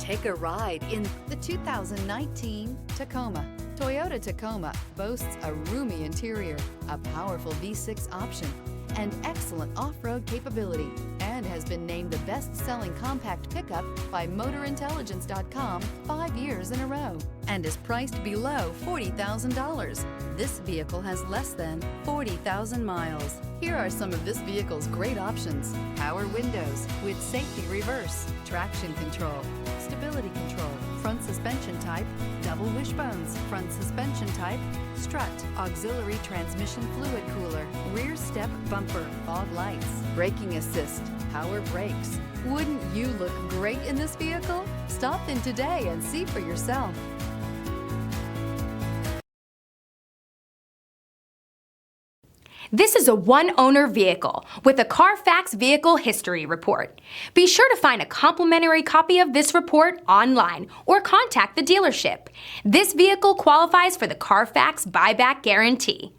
Take a ride in the 2019 Tacoma. Toyota Tacoma boasts a roomy interior, a powerful V6 option, and excellent off-road capability, and has been named the best-selling compact pickup by MotorIntelligence.com 5 years in a row, and is priced below $40,000. This vehicle has less than 40,000 miles. Here are some of this vehicle's great options: power windows with safety reverse, traction control, stability control, front suspension type, double wishbones, front suspension type, strut, auxiliary transmission fluid cooler, rear step bumper, fog lights, braking assist, power brakes. Wouldn't you look great in this vehicle? Stop in today and see for yourself. This is a one-owner vehicle with a Carfax Vehicle History Report. Be sure to find a complimentary copy of this report online or contact the dealership. This vehicle qualifies for the Carfax Buyback Guarantee.